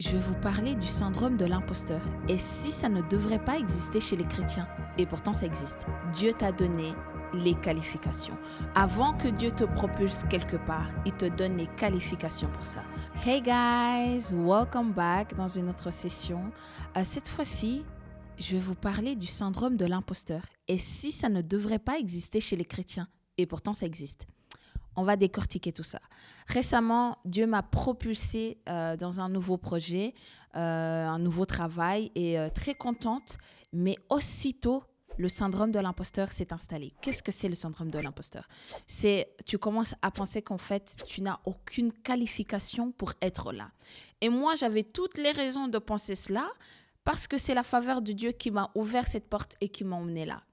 Je vais vous parler du syndrome de l'imposteur. Et si ça ne devrait pas exister chez les chrétiens, et pourtant ça existe. Dieu t'a donné les qualifications. Avant que Dieu te propulse quelque part, il te donne les qualifications pour ça. Hey guys, welcome back dans une autre session. Cette fois-ci, je vais vous parler du syndrome de l'imposteur. Et si ça ne devrait pas exister chez les chrétiens, et pourtant ça existe. On va décortiquer tout ça. Récemment, Dieu m'a propulsée dans un nouveau projet, un nouveau travail et très contente. Mais aussitôt, le syndrome de l'imposteur s'est installé. Qu'est-ce que c'est le syndrome de l'imposteur? Tu commences à penser qu'en fait, tu n'as aucune qualification pour être là. Et moi, j'avais toutes les raisons de penser cela parce que c'est la faveur de Dieu qui m'a ouvert cette porte et qui m'a emmenée là.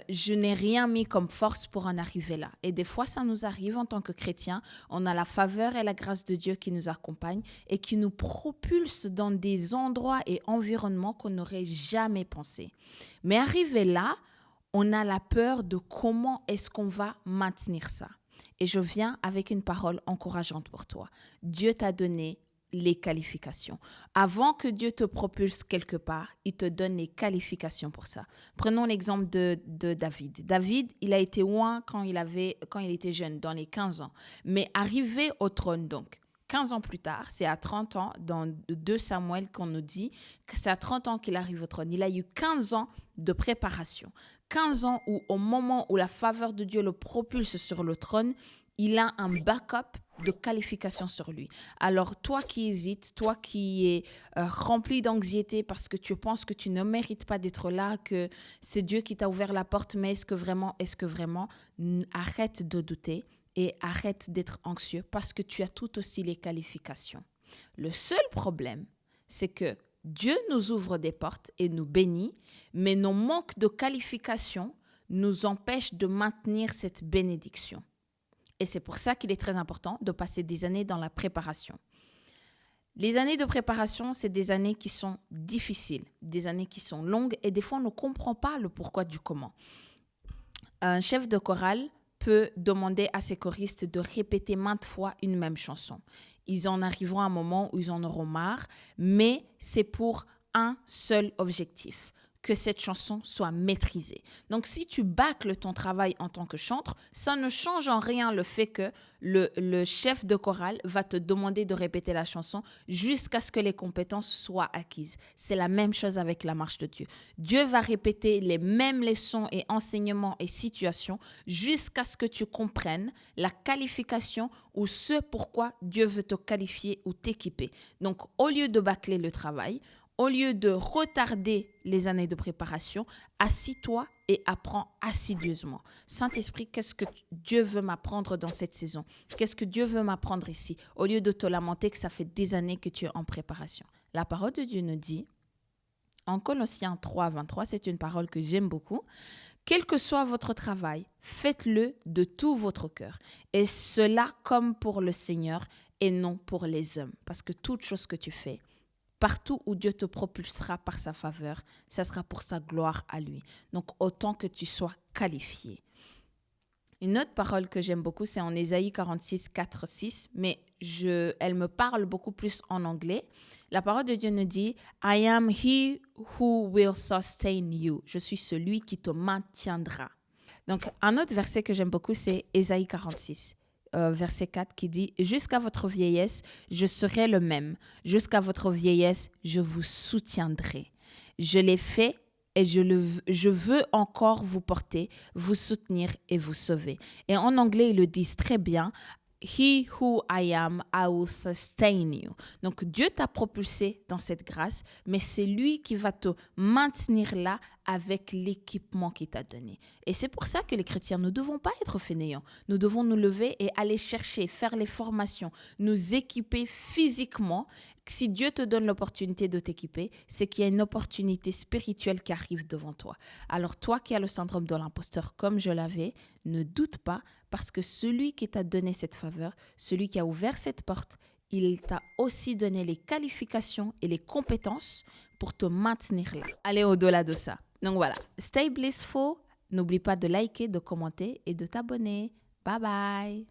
Je n'ai rien mis comme force pour en arriver là. Et des fois, ça nous arrive en tant que chrétiens. On a la faveur et la grâce de Dieu qui nous accompagnent et qui nous propulsent dans des endroits et environnements qu'on n'aurait jamais pensé. Mais arrivé là, on a la peur de comment est-ce qu'on va maintenir ça. Et je viens avec une parole encourageante pour toi. Dieu t'a donné les qualifications. Avant que Dieu te propulse quelque part, il te donne les qualifications pour ça. Prenons l'exemple de David. David, il a été loin quand il était jeune, dans les 15 ans. Mais arrivé au trône, donc, 15 ans plus tard, c'est à 30 ans, dans 2 Samuel qu'on nous dit que c'est à 30 ans qu'il arrive au trône. Il a eu 15 ans de préparation. 15 ans où, au moment où la faveur de Dieu le propulse sur le trône, il a un backup de qualification sur lui. Alors, toi qui hésites, toi qui es rempli d'anxiété parce que tu penses que tu ne mérites pas d'être là, que c'est Dieu qui t'a ouvert la porte, mais est-ce que vraiment, arrête de douter et arrête d'être anxieux parce que tu as tout aussi les qualifications. Le seul problème, c'est que Dieu nous ouvre des portes et nous bénit, mais nos manques de qualification nous empêchent de maintenir cette bénédiction. Et c'est pour ça qu'il est très important de passer des années dans la préparation. Les années de préparation, c'est des années qui sont difficiles, des années qui sont longues et des fois, on ne comprend pas le pourquoi du comment. Un chef de chorale peut demander à ses choristes de répéter maintes fois une même chanson. Ils en arriveront à un moment où ils en auront marre, mais c'est pour un seul objectif, que cette chanson soit maîtrisée. Donc, si tu bâcles ton travail en tant que chantre, ça ne change en rien le fait que le chef de chorale va te demander de répéter la chanson jusqu'à ce que les compétences soient acquises. C'est la même chose avec la marche de Dieu. Dieu va répéter les mêmes leçons et enseignements et situations jusqu'à ce que tu comprennes la qualification ou ce pourquoi Dieu veut te qualifier ou t'équiper. Donc, au lieu de bâcler le travail, au lieu de retarder les années de préparation, assis-toi et apprends assidieusement. Saint-Esprit, qu'est-ce que Dieu veut m'apprendre dans cette saison? Qu'est-ce que Dieu veut m'apprendre ici? Au lieu de te lamenter que ça fait des années que tu es en préparation. La parole de Dieu nous dit, en Colossiens 3, 23, c'est une parole que j'aime beaucoup. Quel que soit votre travail, faites-le de tout votre cœur. Et cela comme pour le Seigneur et non pour les hommes. Parce que toute chose que tu fais, partout où Dieu te propulsera par sa faveur, ça sera pour sa gloire à lui. Donc, autant que tu sois qualifié. Une autre parole que j'aime beaucoup, c'est en Ésaïe 46, 4, 6, mais elle me parle beaucoup plus en anglais. La parole de Dieu nous dit « I am he who will sustain you ». Je suis celui qui te maintiendra. Donc, un autre verset que j'aime beaucoup, c'est Ésaïe 46. Verset 4 qui dit « Jusqu'à votre vieillesse, je serai le même. Jusqu'à votre vieillesse, je vous soutiendrai. Je l'ai fait et je veux encore vous porter, vous soutenir et vous sauver. » Et en anglais, ils le disent très bien « He who I am, I will sustain you ». Donc, Dieu t'a propulsé dans cette grâce, mais c'est lui qui va te maintenir là avec l'équipement qu'il t'a donné. Et c'est pour ça que les chrétiens ne devons pas être fainéants. Nous devons nous lever et aller chercher, faire les formations, nous équiper physiquement. Si Dieu te donne l'opportunité de t'équiper, c'est qu'il y a une opportunité spirituelle qui arrive devant toi. Alors toi qui as le syndrome de l'imposteur comme je l'avais, ne doute pas parce que celui qui t'a donné cette faveur, celui qui a ouvert cette porte, il t'a aussi donné les qualifications et les compétences pour te maintenir là. Allez au-delà de ça. Donc voilà, stay blissful. N'oublie pas de liker, de commenter et de t'abonner. Bye bye.